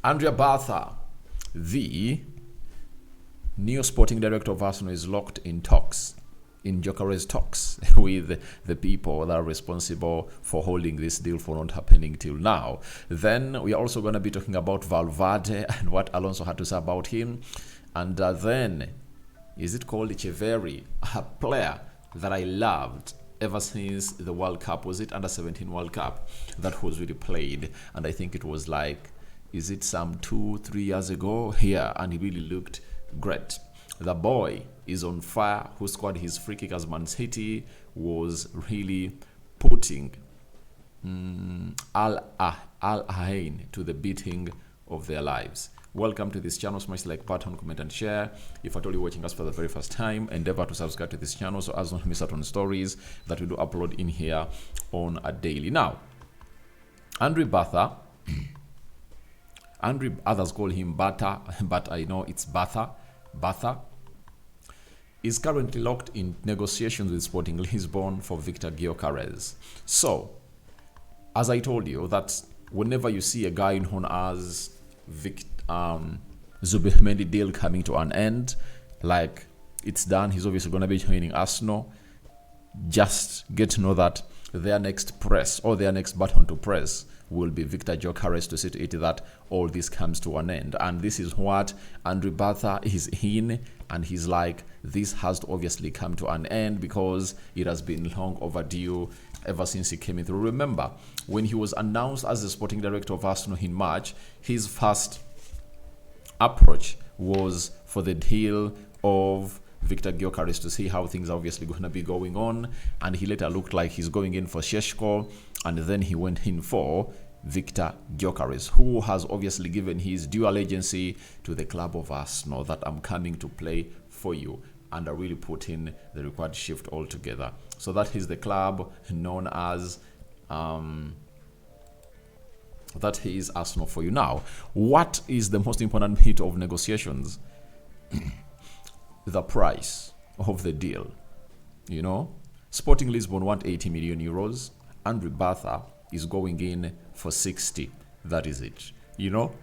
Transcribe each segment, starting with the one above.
Andrea Berta, the new sporting director of Arsenal, is locked in talks, in Gyökeres talks with the people that are responsible for holding this deal for not happening till now. Then we are also going to be talking about Valverde and what Alonso had to say about him. And then, is it called Echeverri, a player that I loved ever since the World Cup? Was it under 17 World Cup that was really played? And I think it was like, is it some 2-3 years ago? Yeah, and he really looked great. The boy is on fire. Who scored his free kick as Man City was really putting Al Ain to the beating of their lives. Welcome to this channel. Smash the like button, comment and share. If at all you're watching us for the very first time, endeavor to subscribe to this channel so as not to miss out on stories that we do upload in here on a daily. Now, Andrea Berta, others call him Berta, but I know it's Berta, is currently locked in negotiations with Sporting Lisbon for Viktor Gyökeres. So, as I told you, that whenever you see a guy known as Zubimendi deal coming to an end, like it's done, he's obviously going to be joining Arsenal, just get to know that their next press or their next button to press will be Viktor Gyökeres to see to it that all this comes to an end. And this is what Andrea Berta is in, and he's like, this has to obviously come to an end because it has been long overdue ever since he came in through. Remember, when he was announced as the sporting director of Arsenal in March, his first approach was for the deal of Viktor Gyökeres to see how things are obviously going to be going on, and he later looked like he's going in for Šeško, and then he went in for Viktor Gyökeres, who has obviously given his due allegiance to the club of Arsenal, that I'm coming to play for you, and I really put in the required shift altogether. So that is the club known as that is Arsenal for you. Now, what is the most important bit of negotiations? The price of the deal. You know, Sporting Lisbon want 80 million euros. Andrea Berta is going in for 60. That is it. You know,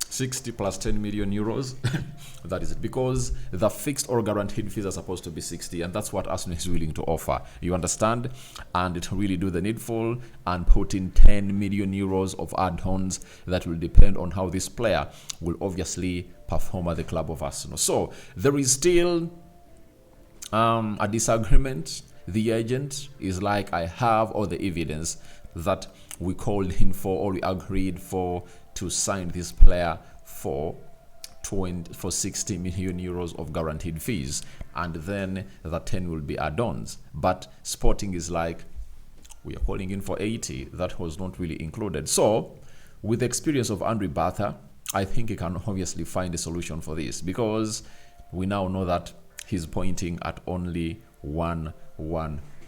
60 plus 10 million euros. That is it. Because the fixed or guaranteed fees are supposed to be 60, and that's what Arsenal is willing to offer. You understand? And it will really do the needful and put in 10 million euros of add-ons that will depend on how this player will obviously perform at the club of Arsenal. So there is still a disagreement. The agent is like, I have all the evidence that we called in for, or we agreed for, to sign this player for 60 million euros of guaranteed fees, and then the 10 will be add-ons. But Sporting is like, we are calling in for 80. That was not really included. So with the experience of Andrea Berta, I think he can obviously find a solution for this, because we now know that he's pointing at only one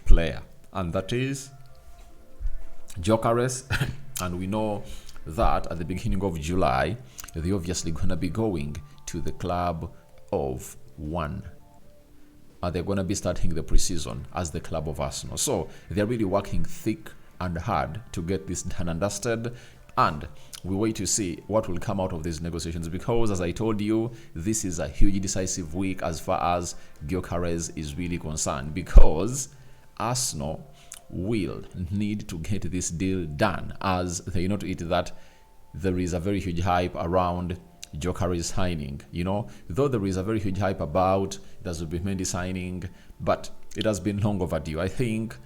player, and that is Gyökeres. And we know that at the beginning of July, they're obviously going to be going to the club of one. They're going to be starting the preseason as the club of Arsenal. So they're really working thick and hard to get this done and dusted. And we wait to see what will come out of these negotiations, because, as I told you, this is a huge decisive week as far as Gyökeres is really concerned, because Arsenal will need to get this deal done, as they know to it that there is a very huge hype around Gyökeres signing. You know, though there is a very huge hype about the Zubimendi signing, but it has been long overdue. I think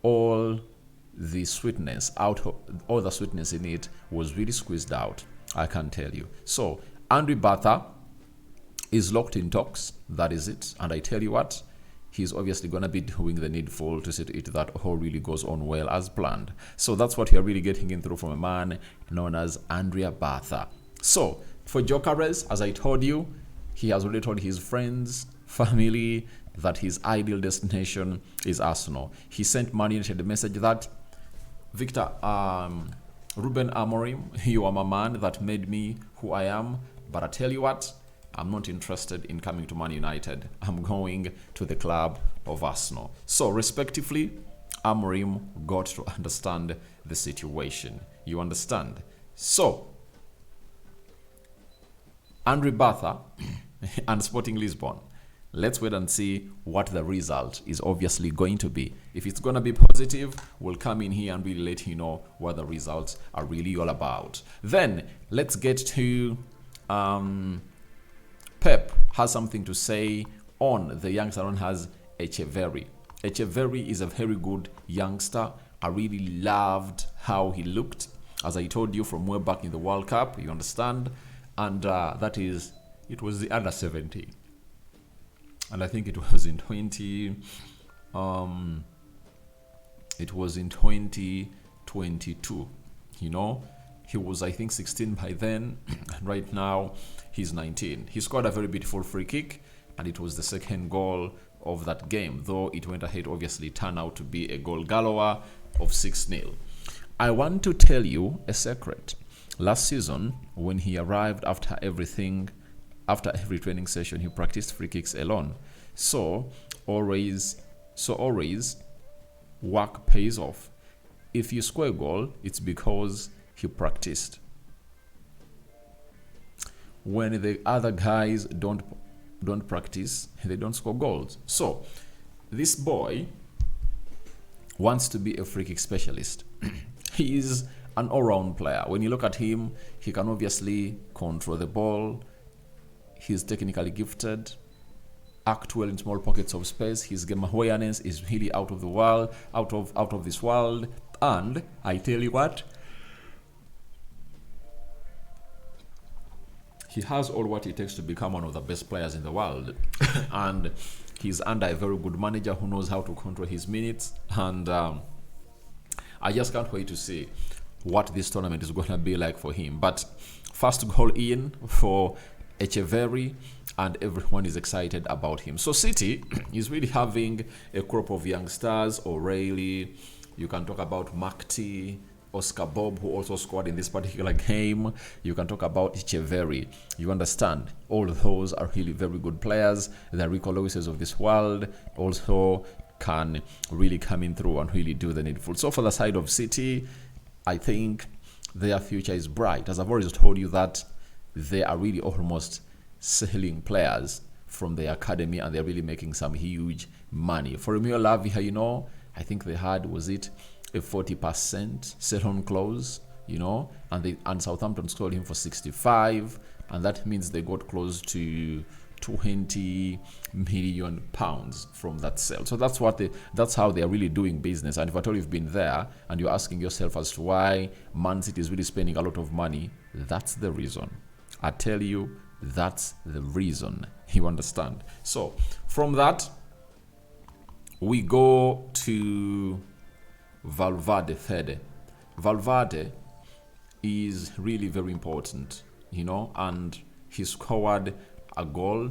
all the sweetness in it was really squeezed out, I can tell you. So Andrea Berta is locked in talks. That is it. And I tell you what, he's obviously going to be doing the needful to see to it that all really goes on well as planned. So that's what you're really getting in through from a man known as Andrea Berta. So for Gyökeres, as I told you, he has already told his friends, family, that his ideal destination is Arsenal. He sent Man United a message that, Viktor, Ruben Amorim, you are my man that made me who I am, but I tell you what, I'm not interested in coming to Man United. I'm going to the club of Arsenal. So respectively, Amorim got to understand the situation. You understand? So Andre Berta and Sporting Lisbon. Let's wait and see what the result is obviously going to be. If it's going to be positive, we'll come in here and really let you know what the results are really all about. Then let's get to Pep has something to say on the youngster known as Echeverri. Echeverri is a very good youngster. I really loved how he looked, as I told you, from way back in the World Cup, you understand? And it was the under 17. And I think it was in 2022, you know. He was, I think, 16 by then, and right now he's 19. He scored a very beautiful free kick, and it was the second goal of that game, though it went ahead, obviously turned out to be a goal galore of 6-0. I want to tell you a secret. Last season, when he arrived after every training session, he practiced free kicks alone. So always work pays off. If you score a goal, it's because he practiced. When the other guys don't practice, they don't score goals. So this boy wants to be a free kick specialist. He is an all-round player. When you look at him, he can obviously control the ball. He's technically gifted, act well in small pockets of space. His game awareness is really out of this world. And I tell you what, he has all what it takes to become one of the best players in the world. And he's under a very good manager who knows how to control his minutes. And I just can't wait to see what this tournament is going to be like for him. But first goal in for Echeverri, and everyone is excited about him. So City is really having a crop of young stars. O'Reilly, you can talk about Makti, Oscar Bob, who also scored in this particular game. You can talk about Echeverri. You understand? All those are really very good players. The Rico Lewises of this world also can really come in through and really do the needful. So for the side of City, I think their future is bright. As I've already told you that they are really almost selling players from the academy, and they're really making some huge money. For Romeo Lavia, you know, I think they had, was it a 40% sell-on clause, you know, and Southampton sold him for 65, and that means they got close to 20 million pounds from that sale. So that's how they are really doing business. And if at all you've been there and you're asking yourself as to why Man City is really spending a lot of money, that's the reason. I tell you, that's the reason. You understand? So from that, we go to Valverde third. Valverde is really very important, you know, and he scored a goal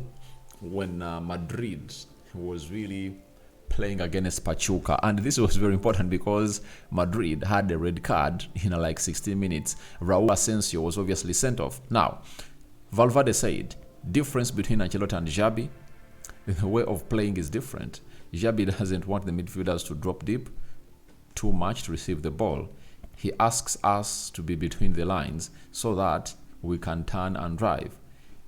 when Madrid was really playing against Pachuca, and this was very important because Madrid had a red card in like 16 minutes. Raul Asensio was obviously sent off. Now, Valverde said, difference between Ancelloti and Xabi, the way of playing is different. Xabi doesn't want the midfielders to drop deep too much to receive the ball. He asks us to be between the lines so that we can turn and drive.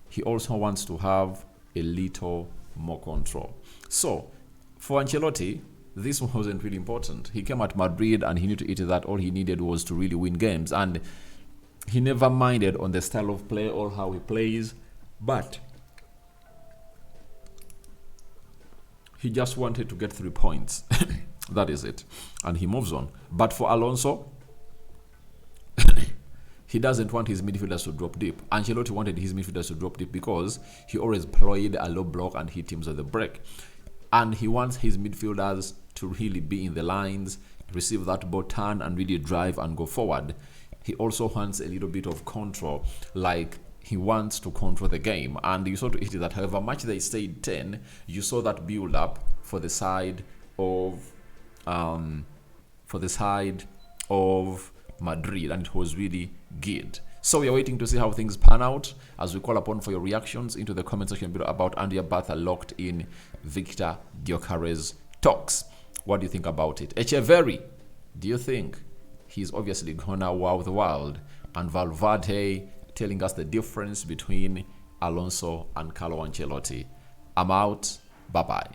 He also wants to have a little more control. So, for Ancelloti, this wasn't really important. He came at Madrid and he knew to eat that all he needed was to really win games. And he never minded on the style of play or how he plays, but he just wanted to get 3 points. That is it. And he moves on. But for Alonso, he doesn't want his midfielders to drop deep. Ancelloti wanted his midfielders to drop deep because he always played a low block and hit teams at the break. And he wants his midfielders to really be in the lines, receive that ball, turn and really drive and go forward. He also wants a little bit of control, like he wants to control the game. And you saw to it that however much they stayed 10, you saw that build up for the side of Madrid, and it was really good. So we are waiting to see how things pan out as we call upon for your reactions into the comment section below about Andrea Berta locked in Viktor Gyökeres talks. What do you think about it? Echeverri, do you think he's obviously gonna wow the world? And Valverde telling us the difference between Alonso and Carlo Ancelloti. I'm out. Bye-bye.